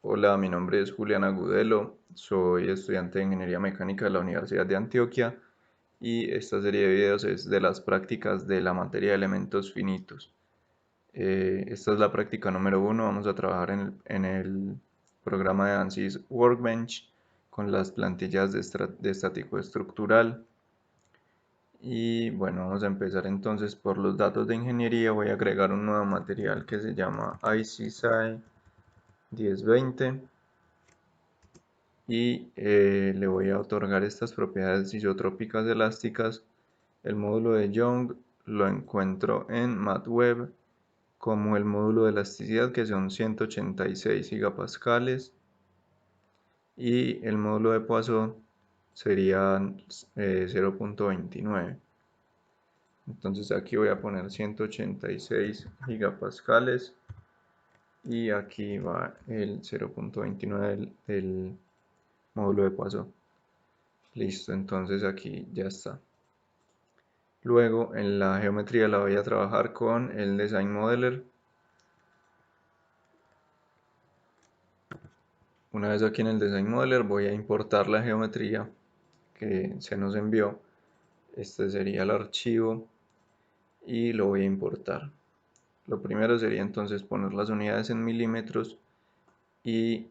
Hola, mi nombre es Julián Agudelo, soy estudiante de Ingeniería Mecánica de la Universidad de Antioquia y esta serie de videos es de las prácticas de la materia de elementos finitos. Esta es la práctica número uno, vamos a trabajar en el programa de ANSYS Workbench con las plantillas de estático estructural. Y bueno, vamos a empezar entonces por los datos de ingeniería. Voy a agregar un nuevo material que se llama ICSI 1020 y le voy a otorgar estas propiedades isotrópicas elásticas. El módulo de Young lo encuentro en MATLAB como el módulo de elasticidad, que son 186 gigapascales, y el módulo de Poisson sería 0.29. Entonces aquí voy a poner 186 gigapascales y aquí va el 0.29 del módulo de Poisson. Listo, entonces aquí ya está. Luego en la geometría la voy a trabajar con el Design Modeler. Una vez aquí en el Design Modeler voy a importar la geometría que se nos envió. Este sería el archivo y lo voy a importar. Lo primero sería entonces poner las unidades en milímetros y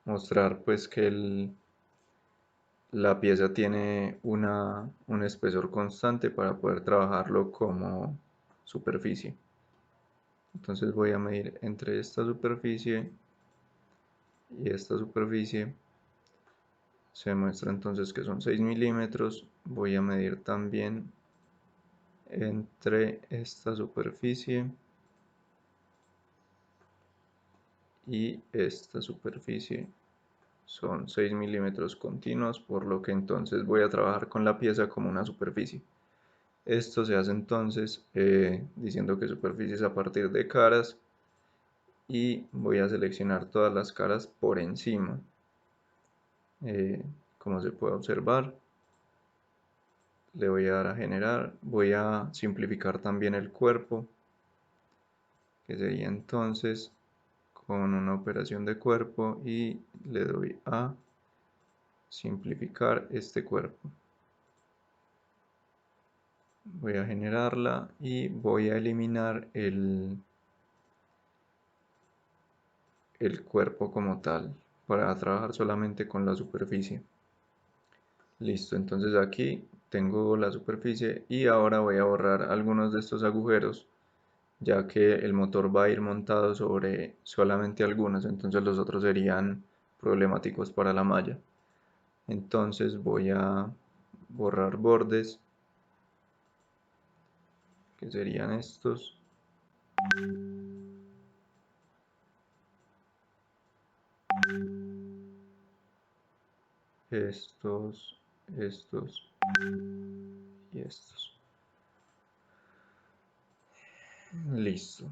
mostrar pues que la pieza tiene un espesor constante para poder trabajarlo como superficie. Entonces voy a medir entre esta superficie y esta superficie. Se muestra entonces que son 6 milímetros. Voy a medir también entre esta superficie y esta superficie. Son 6 milímetros continuos, por lo que entonces voy a trabajar con la pieza como una superficie. Esto se hace entonces diciendo que superficie es a partir de caras y voy a seleccionar todas las caras por encima. Como se puede observar, le voy a dar a generar, voy a simplificar también el cuerpo, que sería entonces con una operación de cuerpo y le doy a simplificar este cuerpo. Voy a generarla y voy a eliminar el cuerpo como tal para trabajar solamente con la superficie. Listo, entonces aquí tengo la superficie y ahora voy a borrar algunos de estos agujeros, ya que el motor va a ir montado sobre solamente algunos, entonces los otros serían problemáticos para la malla. Entonces voy a borrar bordes, que serían estos. Estos, estos y estos. Listo.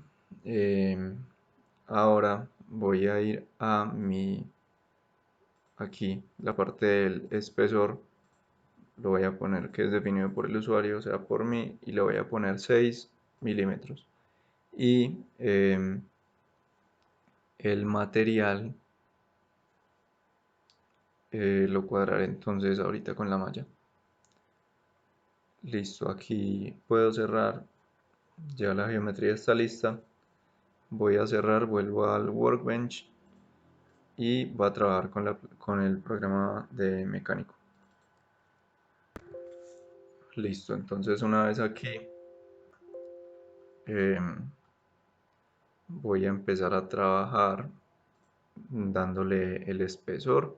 Ahora voy a ir a aquí, la parte del espesor. Lo voy a poner que es definido por el usuario, o sea, por mí, y le voy a poner 6 milímetros. Y el material lo cuadraré entonces ahorita con la malla. Listo, aquí puedo cerrar. Ya la geometría está lista. Voy a cerrar, vuelvo al Workbench y voy a trabajar con el programa de mecánico. Listo, entonces una vez aquí voy a empezar a trabajar dándole el espesor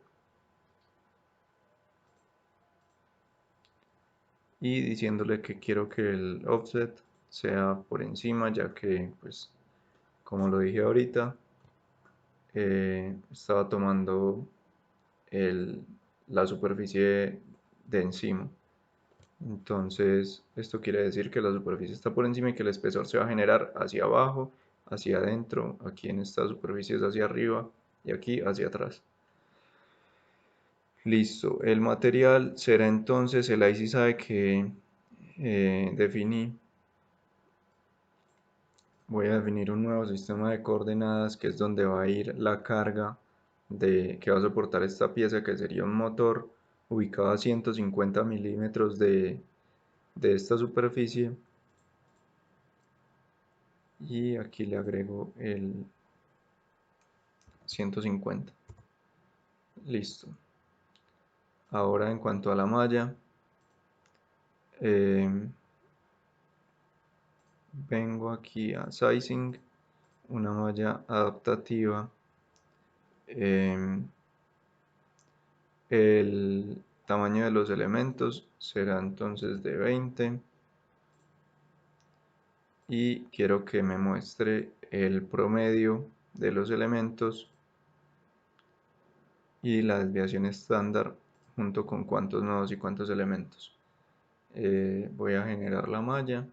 y diciéndole que quiero que el offset sea por encima, ya que pues como lo dije ahorita, estaba tomando la superficie de encima. Entonces, esto quiere decir que la superficie está por encima y que el espesor se va a generar hacia abajo, hacia adentro, aquí en esta superficie es hacia arriba y aquí hacia atrás. Listo, el material será entonces el IC sabe que definí. voy a definir un nuevo sistema de coordenadas que es donde va a ir la carga que va a soportar esta pieza, que sería un motor ubicado a 150 milímetros de esta superficie, y aquí le agrego el 150. Listo. Ahora en cuanto a la malla, vengo aquí a sizing, una malla adaptativa. El tamaño de los elementos será entonces de 20, y quiero que me muestre el promedio de los elementos y la desviación estándar junto con cuántos nodos y cuántos elementos. Voy a generar la malla.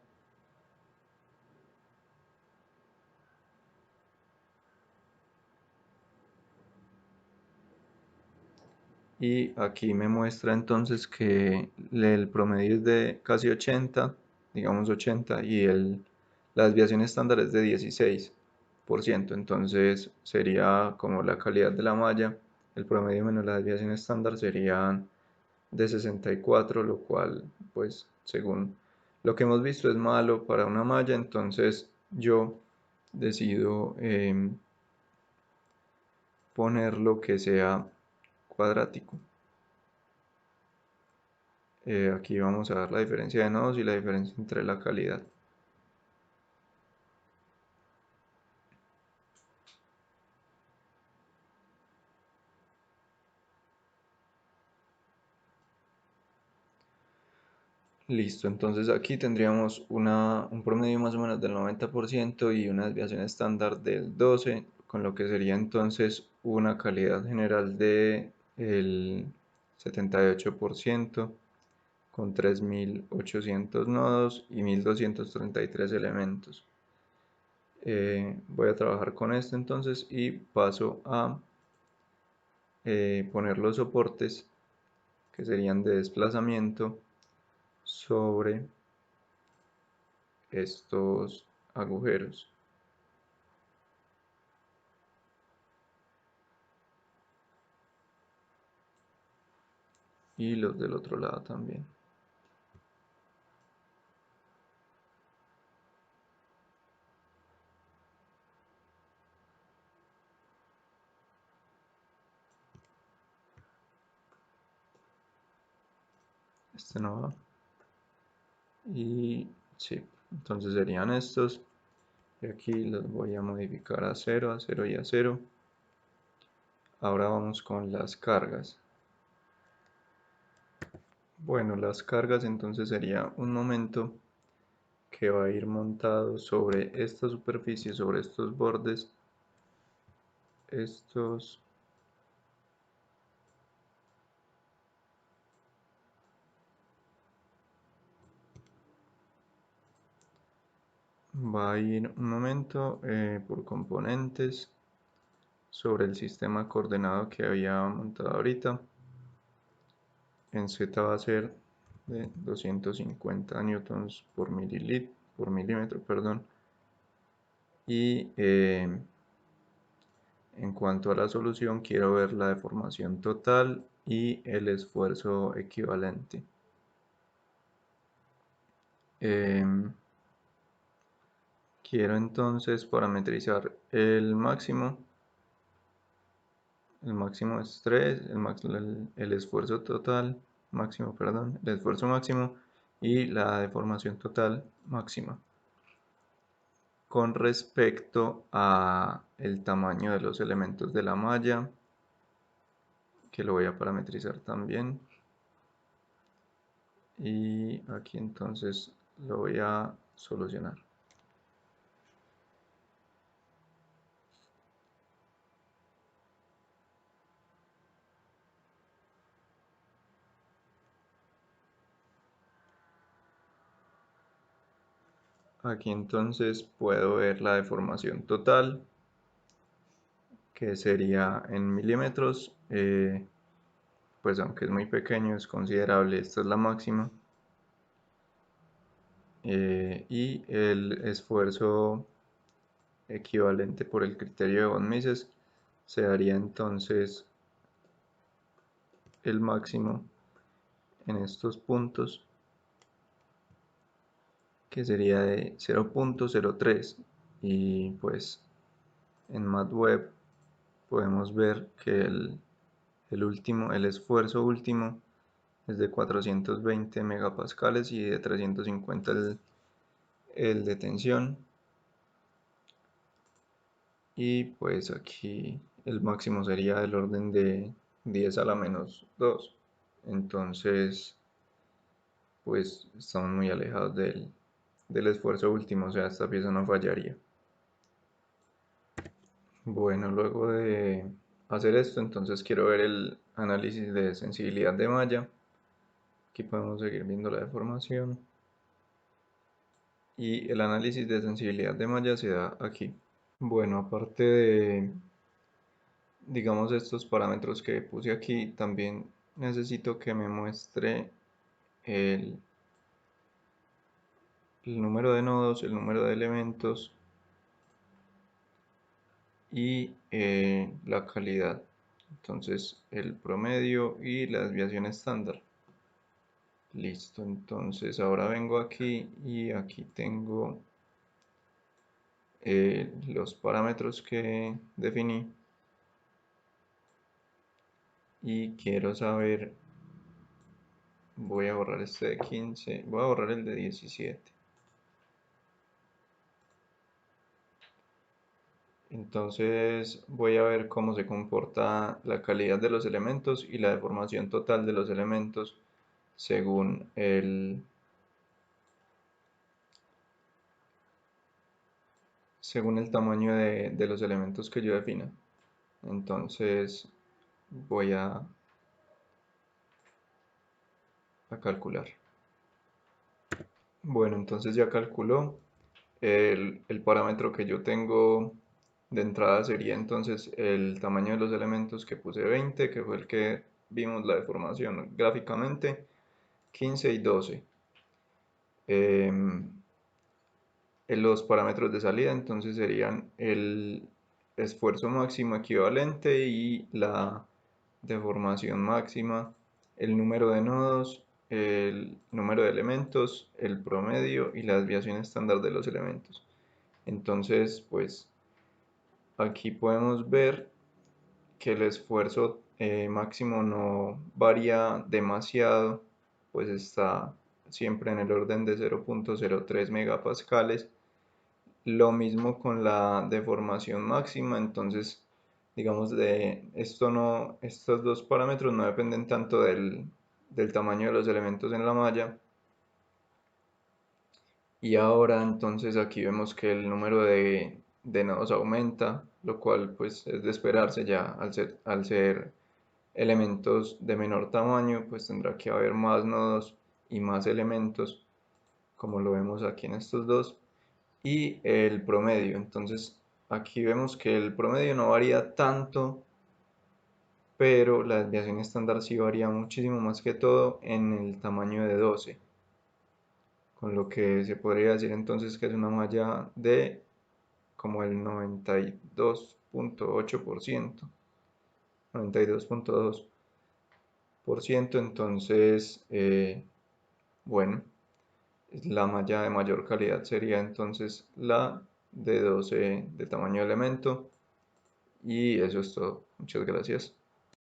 Y aquí me muestra entonces que el promedio es de casi 80, digamos 80, y la desviación estándar es de 16%. Entonces sería como la calidad de la malla, el promedio menos la desviación estándar serían de 64, lo cual, pues, según lo que hemos visto, es malo para una malla. Entonces yo decido ponerlo que sea cuadrático. Aquí vamos a ver la diferencia de nodos y la diferencia entre la calidad. Listo, entonces aquí tendríamos un promedio más o menos del 90% y una desviación estándar del 12%, con lo que sería entonces una calidad general de el 78%, con 3.800 nodos y 1.233 elementos. Voy a trabajar con esto entonces y paso a poner los soportes, que serían de desplazamiento, sobre estos agujeros, y los del otro lado también. Este no va. Y sí, entonces serían estos. Y aquí los voy a modificar a 0, a 0 y a 0. Ahora vamos con las cargas. Bueno, las cargas entonces sería un momento que va a ir montado sobre esta superficie, sobre estos bordes. Estos va a ir un momento por componentes sobre el sistema coordenado que había montado ahorita. En Z va a ser de 250 newtons por milímetro, perdón. Y en cuanto a la solución, quiero ver la deformación total y el esfuerzo equivalente. Quiero entonces parametrizar el máximo estrés, el esfuerzo total, máximo, perdón, el esfuerzo máximo y la deformación total máxima, con respecto a el tamaño de los elementos de la malla, que lo voy a parametrizar también. Y aquí entonces lo voy a solucionar. Aquí entonces puedo ver la deformación total, que sería en milímetros. Pues aunque es muy pequeño, es considerable. Esta es la máxima. Y el esfuerzo equivalente por el criterio de von Mises, se daría entonces el máximo en estos puntos, que sería de 0.03, y pues en MATLAB podemos ver que el esfuerzo último es de 420 megapascales y de 350 el de tensión, y pues aquí el máximo sería del orden de 10 a la menos 2. Entonces pues estamos muy alejados del esfuerzo último, o sea, esta pieza no fallaría. Bueno, luego de hacer esto, entonces quiero ver el análisis de sensibilidad de malla. Aquí podemos seguir viendo la deformación. Y el análisis de sensibilidad de malla se da aquí. Bueno, aparte de, digamos, estos parámetros que puse aquí, también necesito que me muestre el, el número de nodos, el número de elementos y la calidad. Entonces el promedio y la desviación estándar. Listo, entonces ahora vengo aquí y aquí tengo los parámetros que definí y quiero saber, voy a borrar este de 15, voy a borrar el de 17. Entonces voy a ver cómo se comporta la calidad de los elementos y la deformación total de los elementos según el tamaño de los elementos que yo defina. Entonces voy a calcular. Bueno, entonces ya calculó. El parámetro que yo tengo de entrada sería entonces el tamaño de los elementos, que puse 20, que fue el que vimos la deformación gráficamente, 15 y 12. Los parámetros de salida entonces serían el esfuerzo máximo equivalente y la deformación máxima, el número de nodos, el número de elementos, el promedio y la desviación estándar de los elementos. Entonces, pues aquí podemos ver que el esfuerzo máximo no varía demasiado, pues está siempre en el orden de 0.03 megapascales. Lo mismo con la deformación máxima, entonces digamos de esto no, estos dos parámetros no dependen tanto del tamaño de los elementos en la malla. Y ahora entonces aquí vemos que el número de nodos aumenta, lo cual pues es de esperarse ya al ser elementos de menor tamaño, pues tendrá que haber más nodos y más elementos, como lo vemos aquí en estos dos. Y el promedio, entonces aquí vemos que el promedio no varía tanto, pero la desviación estándar sí varía muchísimo, más que todo en el tamaño de 12, con lo que se podría decir entonces que es una malla de como el 92.8%, 92.2%. Entonces bueno, la malla de mayor calidad sería entonces la de 12 de tamaño de elemento. Y eso es todo. Muchas gracias.